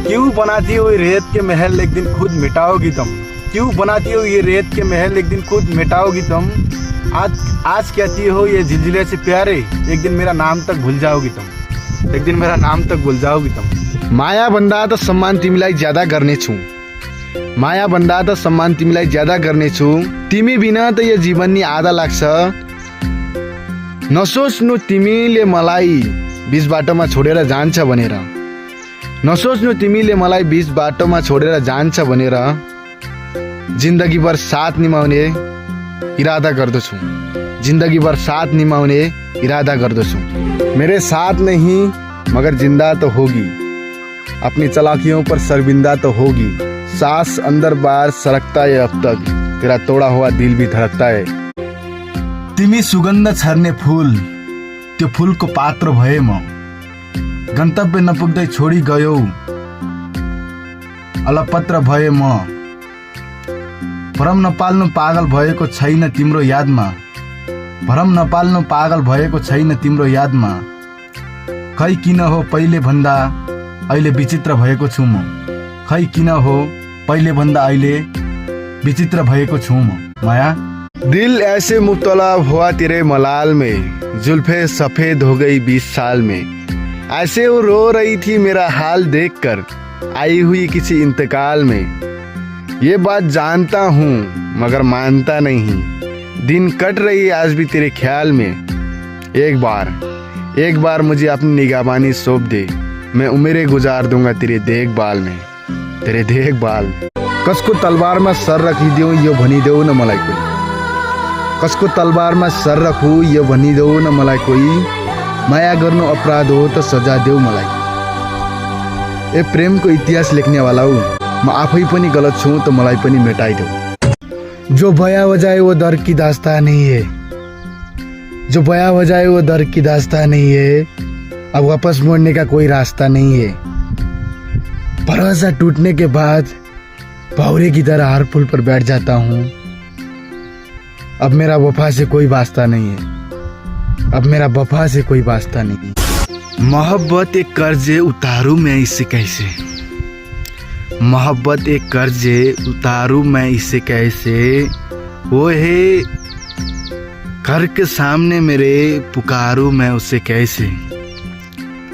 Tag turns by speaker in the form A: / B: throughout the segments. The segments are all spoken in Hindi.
A: क्यों बनाती हो ये रेत के महल एक दिन खुद मिटाओगी तुम। क्यों बनाती हो ये रेत के महल एक दिन खुद मिटाओगी तुम। आज कहती हो ये जिलजिले से प्यारे, एक दिन मेरा नाम तक भूल जाओगी तुम। एक दिन मेरा नाम तक भूल जाओगी तुम।
B: माया भन्दा त सम्मान तिमीलाई ज्यादा गर्नेछु। माया भन्दा त सम्मान तिमीलाई ज्यादा गर्नेछु। तिमी बिना त यो जीवन नि आधा लाग्छ। नसोच्नु तिमीले मलाई बीच बाटोमा छोडेर जान्छ भनेर। नसोच्नु तिमीले मलाई बीच बाटोमा छोडेर जान्छ भनेर। जिन्दगीभर साथ निभाउने इरादा गर्दछु। जिन्दगीभर साथ निभाउने इरादा गर्दछु। मेरे साथ नहीं मगर जिंदा तो होगी। अपनी चालाकियों पर शर्मिंदा तो होगी। सांस अंदर बाहर सरकता है अब तक, तेरा तोड़ा हुआ दिल भी धड़कता है।
A: तिमी सुगन्ध छर्ने फूल, त्यो फूलको पात्र भए म। गन्तव्य नपुग्दै छोडी गयौ, अलपत्र भए म। भरम नपाल्नु पागल भएको छैन तिम्रो यादमा। भरम नपाल्नु पागल भएको छैन तिम्रो यादमा। खै किन हो पहिले भन्दा अहिले विचित्र भएको छु म। खै किन हो पहिले भन्दा अहिले विचित्र भएको छु म। माया
B: दिल ऐसे मुब्तला हुआ तेरे मलाल में, जुल्फे सफेद हो गई 20 साल में। ऐसे वो रो रही थी मेरा हाल देखकर, आई हुई किसी इंतकाल में। ये बात जानता हूँ मगर मानता नहीं, दिन कट रही आज भी तेरे ख्याल में। एक बार मुझे अपनी निगाहबानी सौंप दे, मैं उम्रें गुजार दूंगा तेरे देखभाल में, तेरे देखभाल। कसको तलवारमा सर राखिदेऊ यो भनिदेऊ न मलाई कोही। कसको तलवारमा सर राखु यो भनिदेऊ न मलाई कोही। माया गर्नु अपराध हो त सजा देऊ मलाई। ए प्रेमको इतिहास लेख्ने वाला हूँ म, आफै पनि गलत छु त मलाई पनि मेटाइदेऊ। जो बया बजाए वो दर की दास्तां नहीं है। जो बया बजाए वो दर की दास्तां नहीं है। अब वापस मोड़ने का कोई रास्ता नहीं है। भरोसा टूटने के बाद भौरे की तरह हर पुल पर बैठ जाता हूँ। अब मेरा वफा से कोई वास्ता नहीं है। अब मेरा वफा से कोई वास्ता नहीं।
A: मोहब्बत एक कर्जे उतारूं मैं इसे कैसे। मोहब्बत एक कर्जे उतारूं मैं इसे कैसे। वो है घर के सामने मेरे, पुकारूं मैं उसे कैसे।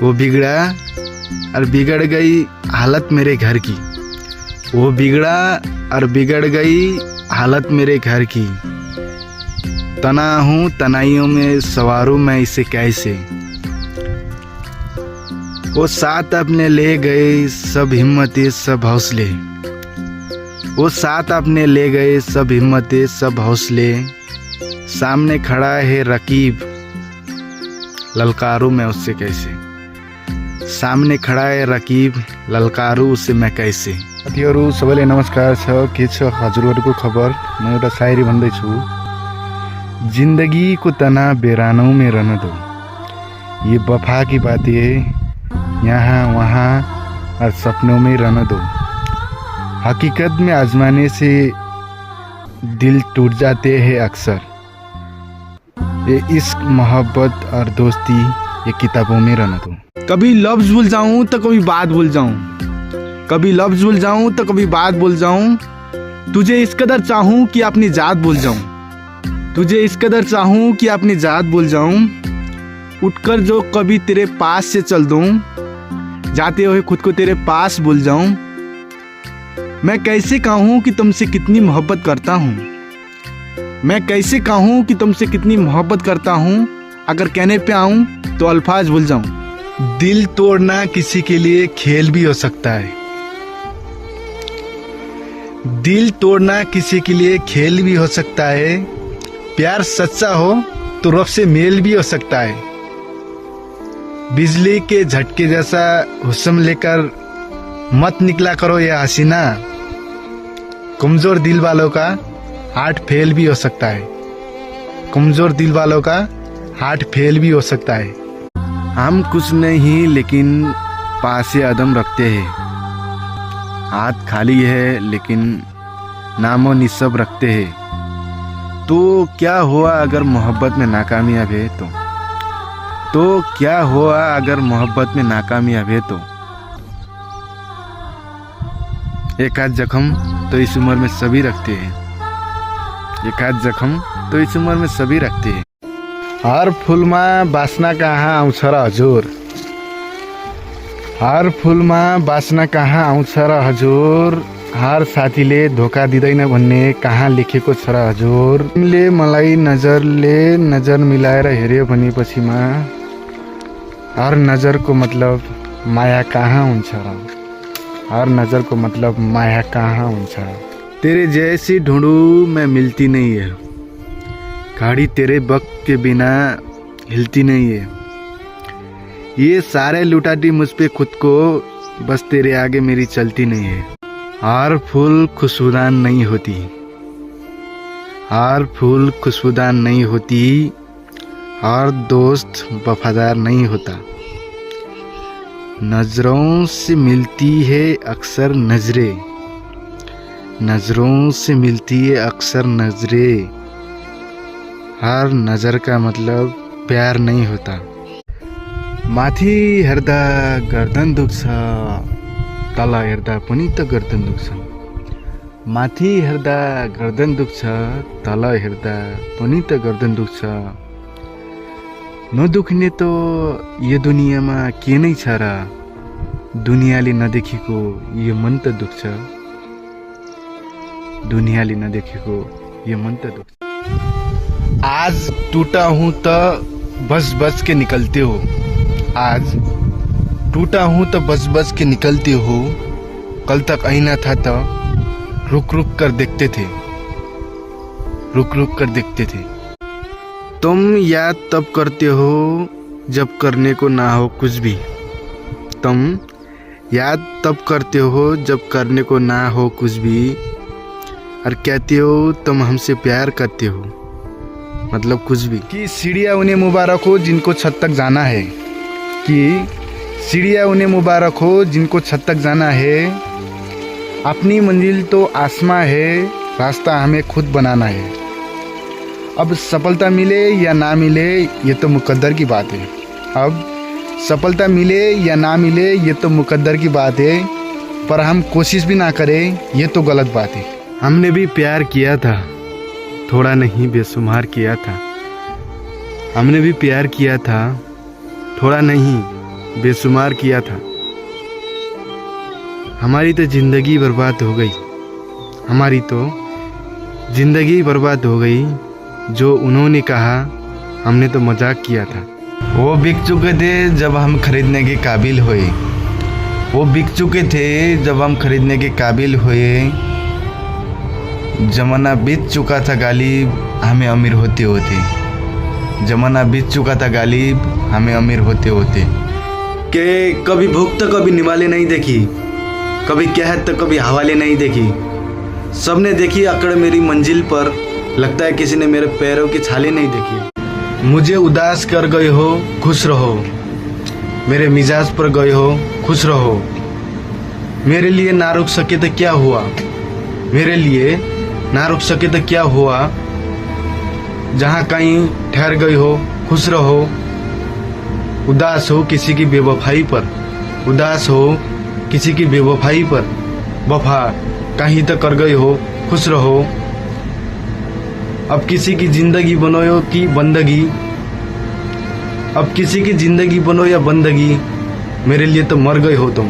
A: वो बिगड़ा और बिगड़ गई हालत मेरे घर की। वो बिगड़ा और बिगड़ गई हालत मेरे घर की। तना हूँ तनाइयों में सवारूं मैं इसे कैसे। वो साथ अपने ले गए सब हिम्मतें सब हौसले। वो साथ अपने ले गए सब हिम्मतें सब हौसले। सामने खड़ा है रकीब, ललकारूं मैं उससे कैसे। सामने खड़ा है रकीब, ललकारूं उसे मैं कैसे।
B: साथीहरू सबैलाई नमस्कार छ। के छ हजुरहरूको खबर। म एउटा शायरी भन्दैछु। जिंदगी को तना बेरानों में रहने दो, ये वफा की बातें यहाँ वहाँ और सपनों में रहने दो। हकीकत में आजमाने से दिल टूट जाते हैं अक्सर। ये इश्क मोहब्बत और दोस्ती ये किताबों में रहने दो।
A: कभी लफ्ज भूल जाऊं तो कभी बात भूल जाऊं। कभी लफ्ज भूल जाऊं तो कभी बात भूल जाऊं। तुझे इस कदर चाहूं कि अपनी जात भूल जाऊं। तुझे इस कदर चाहूं कि अपनी जात भूल जाऊं। उठकर जो कभी तेरे पास से चल दूं, जाते हुए खुद को तेरे पास भूल जाऊं। मैं कैसे कहूं कि तुमसे कितनी मोहब्बत करता हूं। मैं कैसे कहूं कि तुमसे कितनी मोहब्बत करता हूं। अगर कहने पे आऊं तो अल्फाज भूल जाऊं।
B: दिल तोड़ना किसी के लिए खेल भी हो सकता है। दिल तोड़ना किसी के लिए खेल भी हो सकता है। प्यार सच्चा हो तो रब से मेल भी हो सकता है। बिजली के झटके जैसा हुस्न लेकर मत निकला करो ये हसीना। कमजोर दिल वालों का हार्ट फेल भी हो सकता है। कमजोर दिल वालों का हार्ट फेल भी हो सकता है।
A: हम कुछ नहीं लेकिन पासे अदम रखते हैं। हाथ खाली है लेकिन नामो निसब रखते हैं। तो क्या हुआ अगर मोहब्बत में नाकामयाब है तो क्या हुआ अगर मोहब्बत में नाकामयाब है तो
B: एक आध जख्म तो इस उम्र में सभी रखते हैं, एक आध जख्म तो इस उम्र में सभी रखते हैं। हर फुलमा बास्ना कहाँ आउँछ र हजुर, हर फुलमा बास्ना कहाँ आउँछ र हजुर, हर साथीले धोका दिँदैन भन्ने कहाँ लेखेको छ र हजुर। तिमीले मलाई नजरले नजर मिलाएर हेऱ्यो भनेपछिमा हर नजरको मतलब माया कहाँ हुन्छ र, हर नजर को मतलब माया कहाँ हुन्छ। तेरे जैसी ढूंढूं मैं मिलती नहीं है, गाड़ी तेरे वक्त के बिना हिलती नहीं है। ये सारे लुटाती मुझ पे खुद को, बस तेरे आगे मेरी चलती नहीं है। हर फूल खुशबूदान नहीं होती, हर फूल खुशबूदान नहीं होती, हर दोस्त वफादार नहीं होता। नजरों से मिलती है अक्सर नजरें, नजरों से मिलती है अक्सर नजरें, हर नजर का मतलब प्यार नहीं होता। माथि हेर्दा गर्दन दुख्छ, तल हेर्दा पनि त गर्दन दुख्छ। माथि हेर्दा गर्दन दुख्छ, तल हेर्दा पनि त गर्दन दुख्छ। नदुख्ने तो यो दुनियाँमा के नै छ र, दुनियाँले नदेखेको यो मन त दुख्छ, दुनियाँले नदेखेको यो मन त दुख्छ। आज टूटा हूँ तो बस बस के निकलते हो, आज टूटा हूँ तो बस बस के निकलते हो। कल तक आईना था तो रुक रुक कर देखते थे, रुक रुक कर देखते थे। तुम याद तब करते हो जब करने को ना हो कुछ भी, तुम याद तब करते हो जब करने को ना हो कुछ भी, और कहते हो तुम हमसे प्यार करते हो, मतलब कुछ भी। कि सीढ़ियाँ उन्हें मुबारक हो जिनको छत तक जाना है, कि सीढ़ियाँ उन्हें मुबारक हो जिनको छत तक जाना है। अपनी मंजिल तो आसमां है, रास्ता हमें खुद बनाना है। अब सफलता मिले या ना मिले ये तो मुकद्दर की बात है, अब सफलता मिले या ना मिले ये तो मुकद्दर की बात है, पर हम कोशिश भी ना करें ये तो गलत बात है। हमने भी प्यार किया था, थोड़ा नहीं बेशुमार किया था। हमने भी प्यार किया था, थोड़ा नहीं बेशुमार किया था। हमारी तो ज़िंदगी बर्बाद हो गई, हमारी तो ज़िंदगी बर्बाद हो गई। जो उन्होंने कहा हमने तो मजाक किया था। वो बिक चुके थे जब हम खरीदने के काबिल हुए, वो बिक चुके थे जब हम खरीदने के काबिल हुए। जमाना बीत चुका था गालिब हमें अमीर होते होते, जमाना बीत चुका था गालिब हमें अमीर होते होते। के कभी भूख तो कभी निवाले नहीं देखी, कभी कहत तो कभी हवाले नहीं देखी। सबने देखी अकड़ मेरी मंजिल पर, लगता है किसी ने मेरे पैरों की छाले नहीं देखी। मुझे उदास कर गए हो खुश रहो, मेरे मिजाज पर गए हो खुश रहो। मेरे लिए ना रुक सके तो क्या हुआ, मेरे लिए ना रुक सके तो क्या हुआ। जहाँ कहीं ठहर गए हो खुश रहो। उदास हो किसी की बेवफाई पर, उदास हो किसी की बेवफाई पर, वफा कहीं तो कर गए हो खुश रहो। अब किसी की जिंदगी बनो कि बंदगी, अब किसी की जिंदगी बनो या बंदगी, मेरे लिए तो मर गए हो तुम।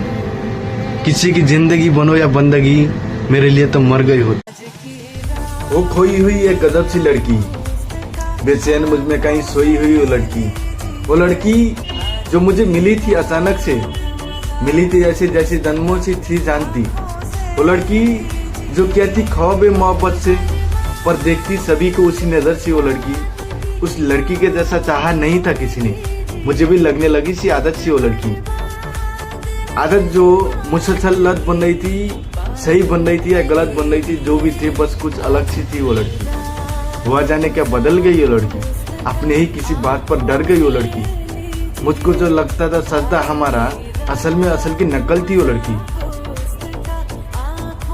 B: किसी की जिंदगी बनो या बंदगी, मेरे लिए तो मर गए हो। वो खोई हुई एक गजब सी लड़की, बेचैन मुझ में कहीं सोई हुई वो लड़की जो मुझे मिली थी अचानक से, मिली थी जैसे जैसे जन्मों से थी जानती। वो लड़की जो कहती ख्वाबे मोहब्बत से, पर देखती सभी को उसी नजर से। वो लड़की, उस लड़की के जैसा चाहा नहीं था किसी ने, मुझे भी लगने लगी सी आदत सी। वो लड़की आदत जो मुसलसल लत बन रही थी, सही बन रही थी या गलत बन रही थी, जो भी थी बस कुछ अलग सी थी वो लड़की। हुआ जाने क्या बदल गई वो लड़की, अपने ही किसी बात पर डर गई वो लड़की। मुझको जो लगता था सच था हमारा, असल में असल की नकल थी वो लड़की।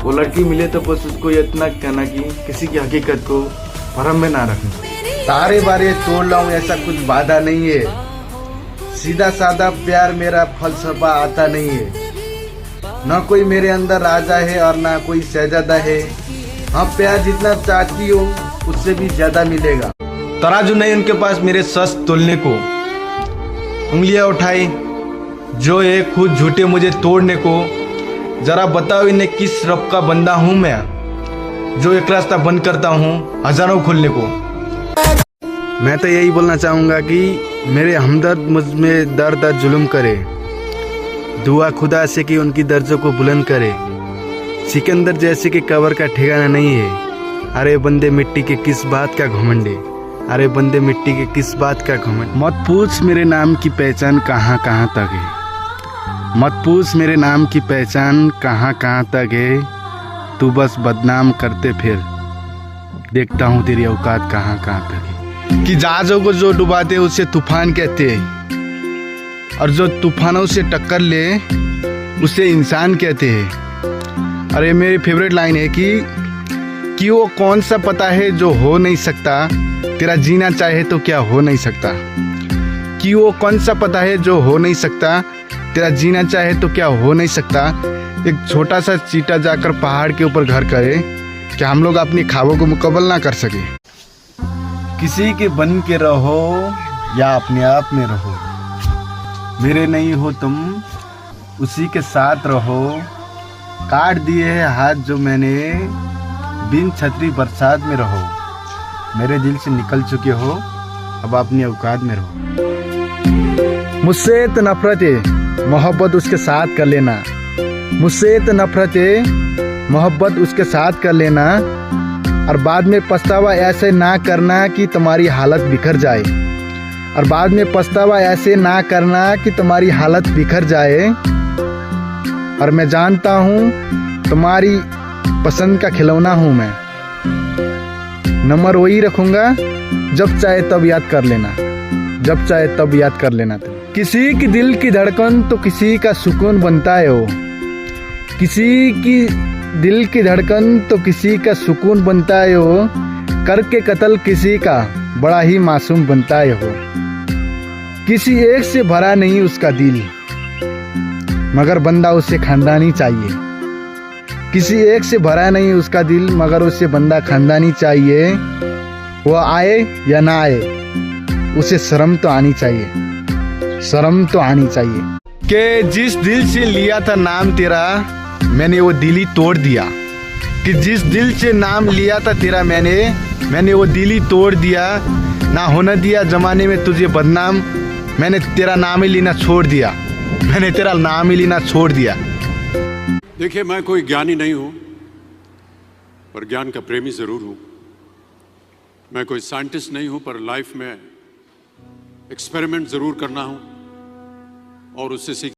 B: वो लड़की मिले तो बस उसको इतना कहना कि किसी की हकीकत को भरम में ना रखना। तारे बारे तोड़ लाऊं ऐसा कुछ वादा नहीं है, सीधा साधा प्यार मेरा फलसफा आता नहीं है। ना कोई मेरे अंदर राजा है और ना कोई शहजादा है। हाँ, प्यार जितना चाहती हो उससे भी ज्यादा मिलेगा। तराजू नहीं उनके पास मेरे सच तोलने को, उंगलियां उठाई जो एक खुद झूठे मुझे तोड़ने को। जरा बताओ इन्हें किस रब का बंदा हूँ मैं, जो एक रास्ता बंद करता हूँ हजारों खोलने को। मैं तो यही बोलना चाहूँगा कि मेरे हमदर्द मुझ में दर दर जुल्म करे, दुआ खुदा से कि उनकी दर्जों को बुलंद करे। सिकंदर जैसे कि कबर का ठिकाना नहीं है। अरे बंदे मिट्टी के किस बात का घमंडे, अरे बंदे मिट्टी के किस बात का घमंड। मत पूछ मेरे नाम की पहचान कहाँ कहाँ तक है, मत पूछ मेरे नाम की पहचान कहाँ कहाँ तक है। तू बस बदनाम करते फिर, देखता हूँ तेरी औकात कहाँ कहाँ तक है। कि जहाजों को जो डुबाते उसे तूफान कहते हैं, और जो तूफानों से टक्कर ले उसे इंसान कहते हैं। अरे मेरी फेवरेट लाइन है कि वो कौन सा पता है जो हो नहीं सकता, तेरा जीना चाहे तो क्या हो नहीं सकता। कि वो कौन सा पता है जो हो नहीं सकता, तेरा जीना चाहे तो क्या हो नहीं सकता। एक छोटा सा चींटा जाकर पहाड़ के ऊपर घर करे, क्या हम लोग अपनी ख्वाबों को मुकम्मल ना कर सके। किसी के बन के रहो या अपने आप में रहो, मेरे नहीं हो तुम उसी के साथ रहो। काट दिए हैं हाथ जो मैंने, बिन छतरी बरसात में रहो। मेरे दिल से निकल चुके हो, अब अपनी औकात में रहो। मुझसे तो नफरत है, मोहब्बत उसके साथ कर लेना। मुझसे तो नफरत है, मोहब्बत उसके साथ कर लेना। और बाद में पछतावा ऐसे ना करना कि तुम्हारी हालत बिखर जाए, और बाद में पछतावा ऐसे ना करना कि तुम्हारी हालत बिखर जाए। और मैं जानता हूँ तुम्हारी पसंद का खिलौना हूँ मैं, नंबर वही रखूँगा, जब चाहे तब याद कर लेना, जब चाहे तब याद कर लेना। किसी की दिल की धड़कन तो किसी का सुकून बनता है वो, किसी की दिल की धड़कन तो किसी का सुकून बनता है वो। करके कत्ल किसी का बड़ा ही मासूम बनता है वो। किसी एक से भरा नहीं उसका दिल, मगर बंदा उसे खानदानी चाहिए। किसी एक से भरा नहीं उसका दिल, मगर उसे बंदा खानदानी चाहिए। वो आए या ना आए, उसे शर्म तो आनी चाहिए, शर्म तो आनी चाहिए। कि जिस दिल से लिया था नाम तेरा, मैंने वो दिल ही तोड़ दिया। कि जिस दिल से नाम लिया था तेरा मैंने वो दिल ही तोड़ दिया। ना होने दिया जमाने में तुझे बदनाम, मैंने तेरा नाम ही लेना छोड़ दिया, मैंने तेरा नाम ही लेना छोड़ दिया।
C: देखिए, मैं कोई ज्ञानी नहीं हूँ, पर ज्ञान का प्रेमी ज़रूर हूँ। मैं कोई साइंटिस्ट नहीं हूँ, पर लाइफ में एक्सपेरिमेंट ज़रूर करना हूँ और उससे सीख